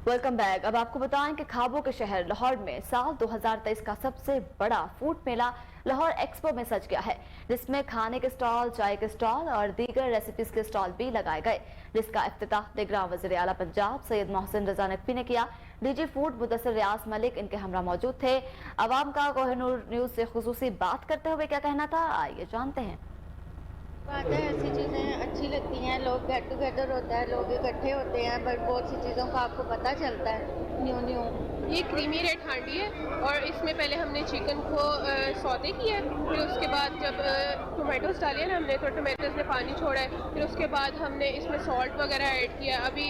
Welcome back. अब आपको बताएं कि ख्वाबों के शहर लाहौर में साल 2023 का सबसे बड़ा फूड मेला लाहौर एक्सपो में सज गया है, जिसमें खाने के स्टॉल, चाय के स्टॉल और दीगर रेसिपीज के स्टॉल भी लगाए गए, जिसका इफ्तिताह निगरान वज़ीर आला पंजाब सैयद मोहसिन रजा नकवी ने किया। DG फूड मुदस्सिर रियाज मलिक इनके हमरा मौजूद थे। अवाम का कोहिनूर न्यूज से खुसूसी बात करते हुए क्या कहना था, आइए जानते हैं। बात है, ऐसी चीज़ें अच्छी लगती हैं, लोग गेट टुगेदर होता है, लोग इकट्ठे होते हैं, बट बहुत सी चीज़ों का आपको पता चलता है न्यू। ये क्रीमी रेड हांडी है और इसमें पहले हमने चिकन को सौते किया है, फिर उसके बाद जब टोमेटोज डाले ना हमने, तो टोमेटोज में पानी छोड़ा है, फिर उसके बाद हमने इसमें सॉल्ट वगैरह ऐड किया। अभी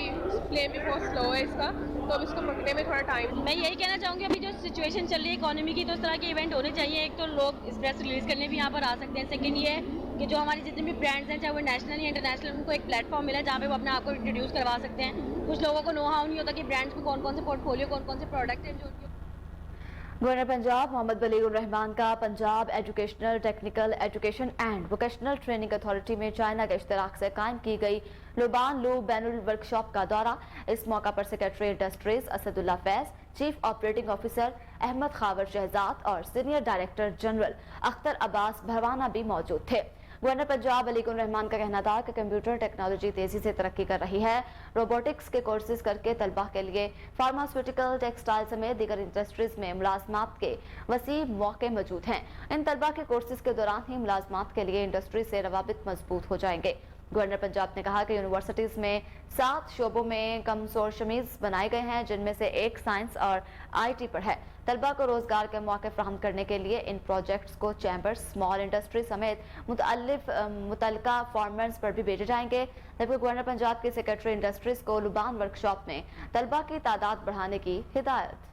फ्लेम भी बहुत स्लो है इसका, तो अब इसको पकने में थोड़ा टाइम। मैं यही कहना चाहूँगी, अभी जो सिचुएशन चल रही है इकोनॉमी की, तो इस तरह के इवेंट होने चाहिए। एक तो लोग स्ट्रेस रिलीज करने भी यहाँ पर आ सकते हैं, सेकंड ये है कि जो हमारी जितने भी ब्रांड्स हैं, चाहे वो नेशनल या इंटरनेशनल, उनको एक प्लेटफॉर्म मिला जहाँ पे वो अपने आप को इंट्रोड्यूस करवा सकते हैं। कुछ लोगों को नो हाउ नहीं होता कि ब्रांड्स को कौन कौन से पोर्टफोलियो, कौन कौन से प्रोडक्ट हैं जो उनके। गवर्नर पंजाब मोहम्मद बलीगुर रहमान का Punjab educational technical education and vocational training authority में चाइना के इश्तराक से कायम की गई लुबान लू बैनुल वर्कशॉप का दौरा। इस मौका पर secretary industries Asadullah Faiz, chief operating officer Ahmed Khawar Shahzad और senior director general Akhtar Abbas Bharwana भी मौजूद थे। गवर्नर पंजाब बलीगुर रहमान का कहना था कि कंप्यूटर टेक्नोलॉजी तेजी से तरक्की कर रही है। रोबोटिक्स के कोर्सेज करके तलबा के लिए फार्मास्यूटिकल, टेक्सटाइल समेत दीगर इंडस्ट्रीज में मुलाजमात के वसी मौके मौजूद हैं। इन तलबा के कोर्सेज के दौरान ही मुलाजमात के लिए इंडस्ट्री से रवाबित मजबूत हो जाएंगे। गवर्नर पंजाब ने कहा कि यूनिवर्सिटीज में 7 शोबों में कमजोर शमीज बनाए गए हैं, जिनमें से एक साइंस और IT पर है। तलबा को रोजगार के मौके फ्राहम करने के लिए इन प्रोजेक्ट्स को चैम्बर्स, स्मॉल इंडस्ट्री समेत मुतल्लिका फॉर्मेट्स पर भी भेजे जाएंगे। जबकि गवर्नर पंजाब के सेक्रेटरी इंडस्ट्रीज को लुबान वर्कशॉप में तलबा की तादाद बढ़ाने की हिदायत।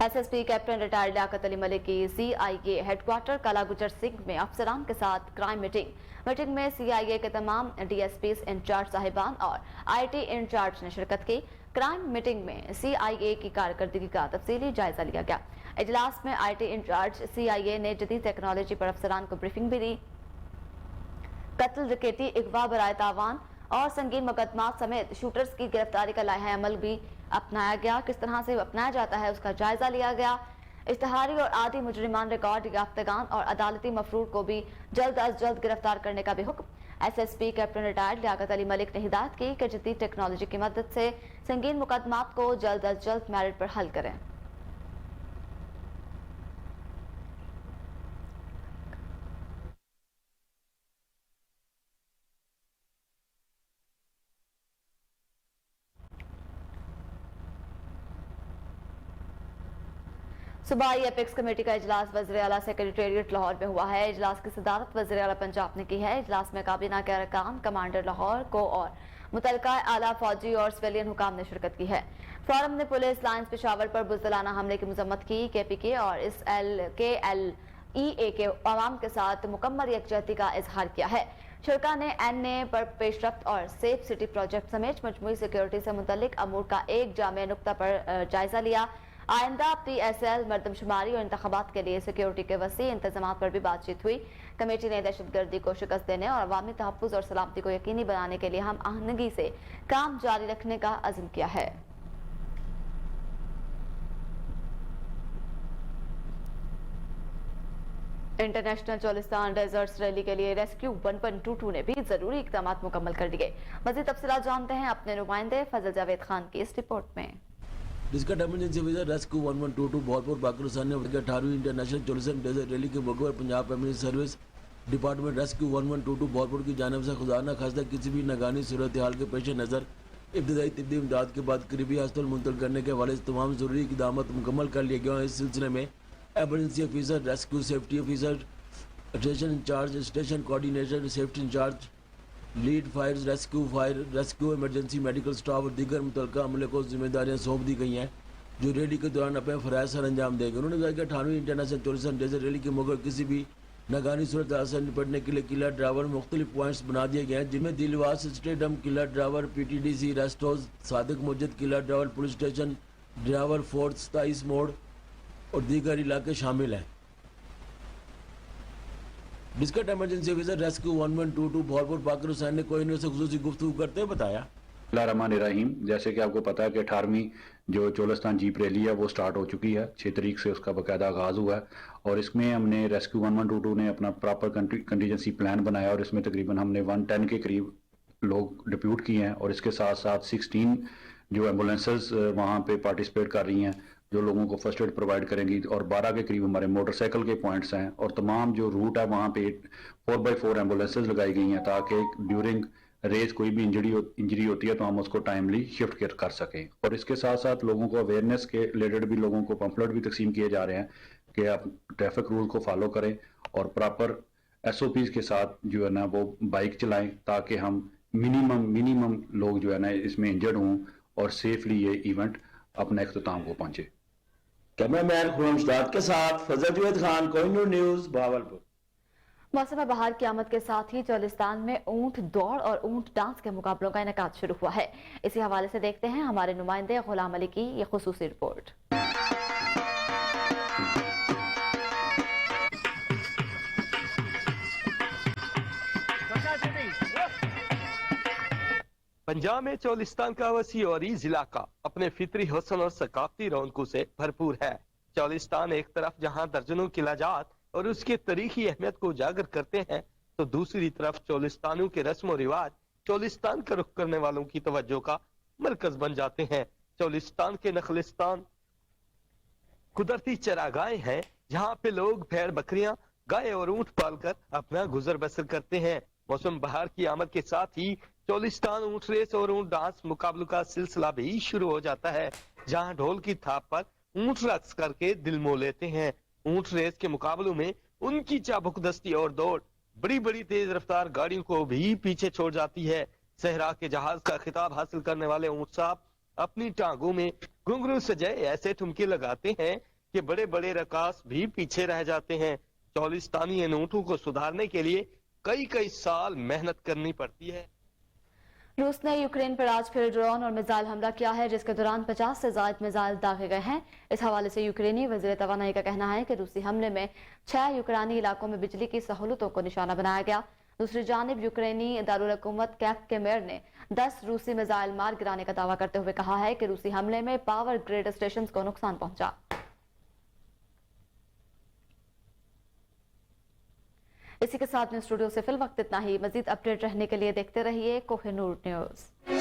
SSP captain retired Liaquat Ali Malik की CIA हेडक्वार्टर कालागुजर सिंह में अफसरान के साथ क्राइम मीटिंग में CIA के तमाम DSPs इंचार्ज साहिबान और IT इंचार्ज ने शिरकत की। क्राइम मीटिंग में CIA की कारकर्दगी का तफसीली जायजा लिया गया। इजलास में IT इंचार्ज CIA ने जदीद टेक्नोलॉजी पर अफसरान को ब्रीफिंग भी दी। कत्ल, डकैती, अगवा, बराए तावान और संगीन मुकदमात समेत शूटर्स की गिरफ्तारी का लाइहा अमल भी अपनाया गया। किस तरह से अपनाया जाता है उसका जायजा लिया गया। इश्तहारी और आदि मुजरिमान रिकॉर्ड याफ्तगान और अदालती मफरूर को भी जल्द अज जल्द गिरफ्तार करने का भी हुक्म। SSP captain retired Liaquat Ali Malik ने हिदायत की कि जदीद टेक्नोलॉजी की मदद से संगीन मुकदमात को जल्द अज जल्द मेरिट पर हल करें। सूबाई एपेक्स कमेटी का इजलास वज़ीर आला सेक्रेटेरिएट लाहौर में हुआ है। इजलास की सदारत वज़ीर आला पंजाब ने की है। इजलास में काबीना के अरकान, कमांडर लाहौर को और मुतलका आला फौजी और सिविलियन हुकाम ने शिरकत की है। फोरम ने पुलिस लाइन्स पेशावर पर बुज़दिलाना हमले की मजम्मत की। KPK और इस KLEA के अवाम के साथ मुकम्मल यकजहती का इजहार किया है। शुरा ने NA पर पेशरफ्त और सेफ सिटी प्रोजेक्ट समेत मजमूई सिक्योरिटी से मुतल्लिक अमूर का एक जामे नुक्ता पर जायजा लिया। आइंदा PSL, मरदमशुमारी और इंतखाबात के लिए सिक्योरिटी के वसी इंतजाम पर भी बातचीत हुई। कमेटी ने दहशतगर्दी को शिकस्त देने और अवामी तहफ़्फ़ुज़ और सलामती को यकीनी बनाने के लिए हम आहंगी से काम जारी रखने का अज़्म किया है। इंटरनेशनल चोलिस्तान डेजर्ट्स रैली के लिए रेस्क्यू 1.22 ने भी जरूरी इक़दाम मुकम्मल कर दिए। मज़ीद तफसीलात जानते हैं अपने नुमाइंदे फजल जावेद खान की इस रिपोर्ट में। District emergency officer rescue 1122 Bahawalpur Pakistan ने 18वीं इंटरनेशनल चोलिस्तान डेजर्ट रैली के मौके पर Punjab emergency service department rescue 1122 Bahawalpur की जानिब से खुदा न खास्ता किसी भी नागानी सूरत हाल के पेश नज़र इब्तदाई तिब्बी इमदाद के बाद करीबी हस्पताल मुंतकिल करने के हवाले से तमाम जरूरी इक़दाम मुकम्मल कर लिए गए हैं। इस सिलसिले में emergency officer, rescue safety officer, station in charge, station coordinator, safety in charge, lead fire rescue emergency medical staff और दीगर मुतल्लिका अमले को जिम्मेदारियां सौंप दी गई हैं जो रैली के दौरान अपने फ़राइज़ सर अंजाम देंगे। उन्होंने कहा कि 18वीं इंटरनेशनल चोलिस्तान डेजर्ट रैली के मौके किसी भी नागानी सूरत हाल से निपटने के लिए किला ड्राइवर मुख्तलिफ पॉइंट्स बना दिए गए हैं, जिनमें दिलवास स्टेडियम, किला Derawar, PTDC rest house, Sadiq मस्जिद, किला Derawar police station, Derawar fort, 27 मोड़ और दीगर इलाके शामिल हैं। District emergency officer rescue 1122 Bahawalpur Pakistan ने कोई से खुसूसी गुफ्तगू करते हुए बताया। रहमान, जैसे कि आपको पता है कि 18वीं जो चोलिस्तान जीप रैली है वो स्टार्ट हो चुकी है। 6 तारीख से उसका बाकायदा आगाज़ हुआ है और इसमें हमने रेस्क्यू 1122 ने अपना प्रॉपर कंटीजेंसी प्लान बनाया और इसमें तकरीबन हमने 110 के करीब लोग डिप्यूट किए हैं और इसके साथ साथ 16 जो एम्बुलेंसेस वहाँ पे पार्टिसिपेट कर रही हैं जो लोगों को फर्स्ट एड प्रोवाइड करेंगी, और 12 के करीब हमारे मोटरसाइकिल के पॉइंट्स हैं, और तमाम जो रूट है वहाँ पे 4x4 एम्बुलेंसेज लगाई गई हैं ताकि ड्यूरिंग रेस कोई भी इंजरी होती है तो हम उसको टाइमली शिफ्ट कर सकें। और इसके साथ साथ लोगों को अवेयरनेस के रिलेटेड भी लोगों को पम्फलेट भी तकसीम किए जा रहे हैं कि आप ट्रैफिक रूल को फॉलो करें और प्रॉपर SOPs के साथ जो है ना वो बाइक चलाएं ताकि हम मिनिमम लोग जो है ना इसमें इंजर्ड हों और सेफली ये इवेंट अपने अख्ताम को पहुंचे। कैमरामैन खुरम शदाद के साथ फजल खान, कोहिनूर न्यूज, भावलपुर। मौसम बहार की आमद के साथ ही चौलिस्तान में ऊंट दौड़ और ऊंट डांस के मुकाबलों का इनेकाद शुरू हुआ है। इसी हवाले से देखते हैं हमारे नुमाइंदे गुलाम अली की ये खुसूसी रिपोर्ट। पंजाब में चौलिस्तान का वसी और जिला का अपने फितरी हुस्न और सकाफती रौनकों से भरपूर है। चौलिस्तान एक तरफ जहां दर्जनों किलाजात और उसके तारीखी अहमियत को उजागर करते हैं तो दूसरी तरफ चौलिस्तानियों के रस्म और रिवाज चौलिस्तान का रुख करने वालों की तवज्जो का मरकज बन जाते हैं। चौलिस्तान के नखलिस्तान कुदरती चरागाहें हैं जहाँ पे लोग भेड़ बकरियां, गाय और ऊंट पालकर अपना गुजर बसर करते हैं। मौसम बहार की आमद के साथ ही चौलिस्तान ऊंट रेस और ऊंट डांस मुकाबलों का सिलसिला भी शुरू हो जाता है, जहां ढोल की थाप पर ऊंट रक्स करके दिल मोह लेते हैं। ऊंट रेस के मुकाबलों में उनकी चाबुक दस्ती और दौड़ बड़ी बड़ी तेज रफ्तार गाड़ियों को भी पीछे छोड़ जाती है। सहरा के जहाज का खिताब हासिल करने वाले ऊंट साहब अपनी टांगों में घुंघरू सजाए ऐसे ठुमके लगाते हैं कि बड़े बड़े रकास भी पीछे रह जाते हैं। चौलिस्तानी इन ऊंटों को सुधारने के लिए कई साल मेहनत करनी पड़ती है। रूस ने यूक्रेन पर आज फिर ड्रोन और मिसाइल हमला किया है, जिसके दौरान 50 से ज्यादा मिसाइल दागे गए हैं। इस हवाले से यूक्रेनी वज़ीर तवानाई का कहना है कि रूसी हमले में 6 यूक्रेनी इलाकों में बिजली की सहूलतों को निशाना बनाया गया। दूसरी जानिब यूक्रेनी दारुल हुकूमत कैफ केमेर ने 10 रूसी मिसाइल मार गिराने का दावा करते हुए कहा है कि रूसी हमले में पावर ग्रिड स्टेशन को नुकसान पहुंचा। इसी के साथ में स्टूडियो से फिल वक्त इतना ही। मजीद अपडेट रहने के लिए देखते रहिए कोहिनूर न्यूज।